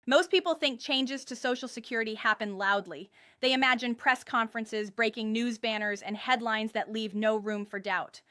Most people think changes to Social Security happen loudly. They imagine press conferences, breaking news banners, and headlines that leave no room for doubt.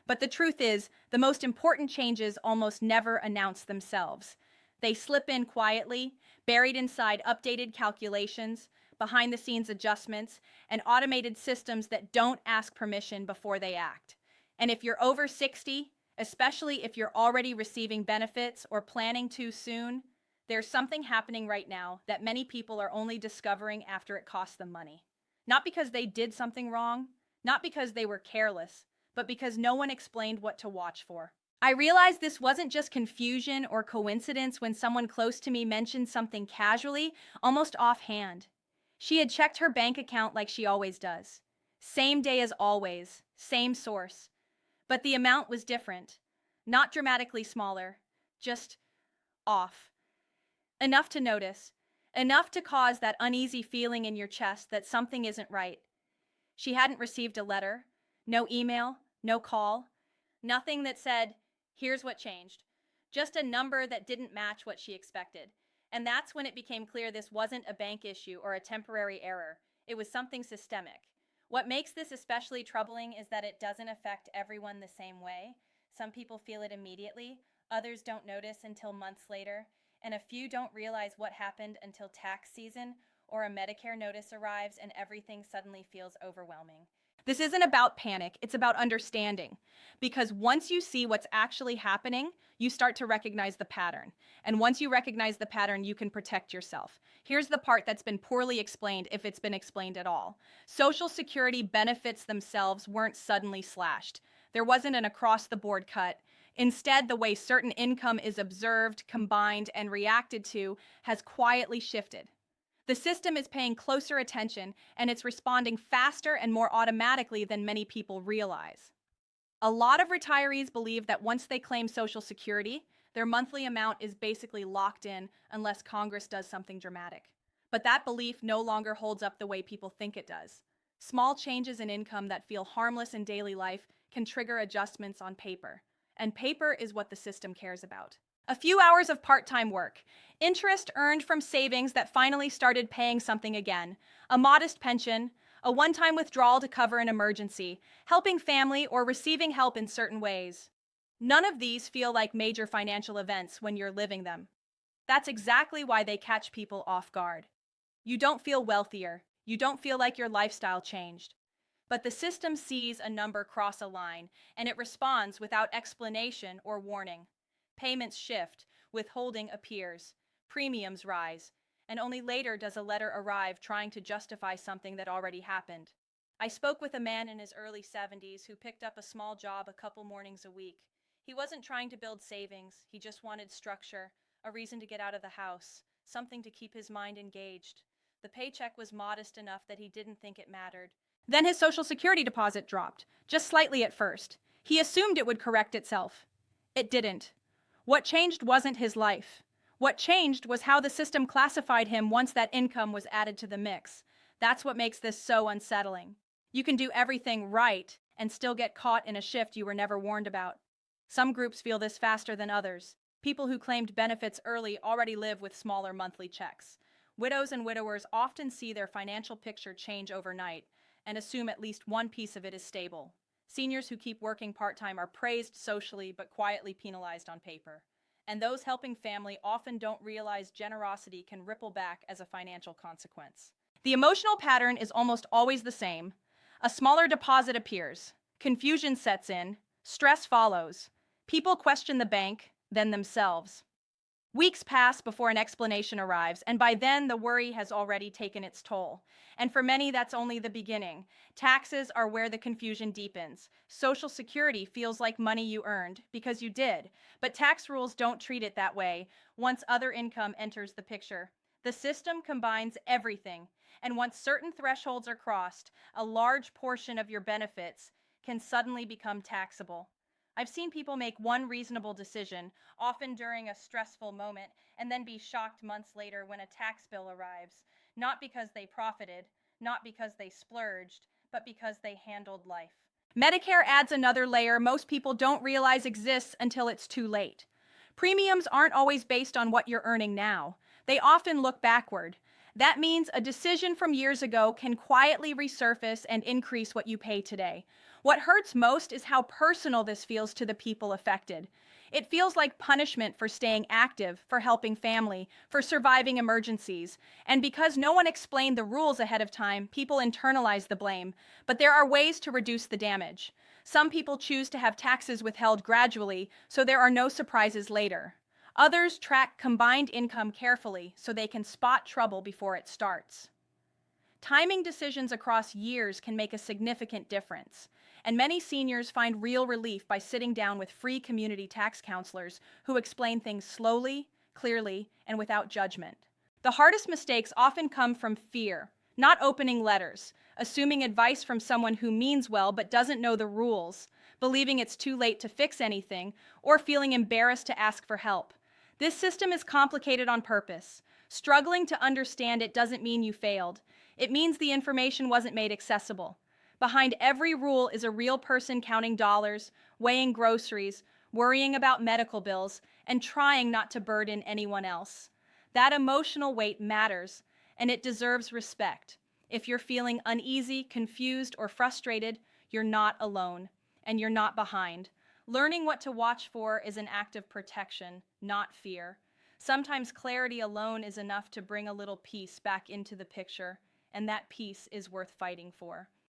But the truth is, the most important changes almost never announce themselves. They slip in quietly, buried inside updated calculations, behind the scenes adjustments, and automated systems that don't ask permission before they act. And if you're over 60, especially if you're already receiving benefits or planning to soon, there's something happening right now that many people are only discovering after it costs them money. Not because they did something wrong, not because they were careless, but because no one explained what to watch for. I realized this wasn't just confusion or coincidence when someone close to me mentioned something casually, almost offhand. She had checked her bank account like she always does. Same day as always, same source. But the amount was different. Not dramatically smaller, just off. Enough to notice, enough to cause that uneasy feeling in your chest that something isn't right. She hadn't received a letter, no email, no call, nothing that said, "Here's what changed." Just a number that didn't match what she expected. And that's when it became clear this wasn't a bank issue or a temporary error. It was something systemic. What makes this especially troubling is that it doesn't affect everyone the same way. Some people feel it immediately, others don't notice until months later, and a few don't realize what happened until tax season or a Medicare notice arrives and everything suddenly feels overwhelming. This isn't about panic, it's about understanding. Because once you see what's actually happening, you start to recognize the pattern. And once you recognize the pattern, you can protect yourself. Here's the part that's been poorly explained, if it's been explained at all. Social Security benefits themselves weren't suddenly slashed. There wasn't an across-the-board cut. Instead, the way certain income is observed, combined, and reacted to has quietly shifted. The system is paying closer attention, and it's responding faster and more automatically than many people realize. A lot of retirees believe that once they claim Social Security, their monthly amount is basically locked in unless Congress does something dramatic. But that belief no longer holds up the way people think it does. Small changes in income that feel harmless in daily life can trigger adjustments on paper. And paper is what the system cares about. A few hours of part-time work, interest earned from savings that finally started paying something again, a modest pension, a one-time withdrawal to cover an emergency, helping family, or receiving help in certain ways. None of these feel like major financial events when you're living them. That's exactly why they catch people off guard. You don't feel wealthier. You don't feel like your lifestyle changed. But the system sees a number cross a line, and it responds without explanation or warning. Payments shift, withholding appears, premiums rise, and only later does a letter arrive trying to justify something that already happened. I spoke with a man in his early 70s who picked up a small job a couple mornings a week. He wasn't trying to build savings, he just wanted structure, a reason to get out of the house, something to keep his mind engaged. The paycheck was modest enough that he didn't think it mattered. Then his Social Security deposit dropped, just slightly at first. He assumed it would correct itself. It didn't. What changed wasn't his life. What changed was how the system classified him once that income was added to the mix. That's what makes this so unsettling. You can do everything right and still get caught in a shift you were never warned about. Some groups feel this faster than others. People who claimed benefits early already live with smaller monthly checks. Widows and widowers often see their financial picture change overnight and assume at least one piece of it is stable. Seniors who keep working part-time are praised socially but quietly penalized on paper. And those helping family often don't realize generosity can ripple back as a financial consequence. The emotional pattern is almost always the same. A smaller deposit appears. Confusion sets in. Stress follows. People question the bank, then themselves. Weeks pass before an explanation arrives, and by then the worry has already taken its toll. And for many, that's only the beginning. Taxes are where the confusion deepens. Social Security feels like money you earned, because you did. But tax rules don't treat it that way once other income enters the picture. The system combines everything, and once certain thresholds are crossed, a large portion of your benefits can suddenly become taxable. I've seen people make one reasonable decision, often during a stressful moment, and then be shocked months later when a tax bill arrives, not because they profited, not because they splurged, but because they handled life. Medicare adds another layer most people don't realize exists until it's too late. Premiums aren't always based on what you're earning now. They often look backward. That means a decision from years ago can quietly resurface and increase what you pay today. What hurts most is how personal this feels to the people affected. It feels like punishment for staying active, for helping family, for surviving emergencies. And because no one explained the rules ahead of time, people internalize the blame. But there are ways to reduce the damage. Some people choose to have taxes withheld gradually, so there are no surprises later. Others track combined income carefully so they can spot trouble before it starts. Timing decisions across years can make a significant difference, and many seniors find real relief by sitting down with free community tax counselors who explain things slowly, clearly, and without judgment. The hardest mistakes often come from fear, not opening letters, assuming advice from someone who means well but doesn't know the rules, believing it's too late to fix anything, or feeling embarrassed to ask for help. This system is complicated on purpose. Struggling to understand it doesn't mean you failed. It means the information wasn't made accessible. Behind every rule is a real person counting dollars, weighing groceries, worrying about medical bills, and trying not to burden anyone else. That emotional weight matters, and it deserves respect. If you're feeling uneasy, confused, or frustrated, you're not alone, and you're not behind. Learning what to watch for is an act of protection, not fear. Sometimes clarity alone is enough to bring a little peace back into the picture, and that peace is worth fighting for.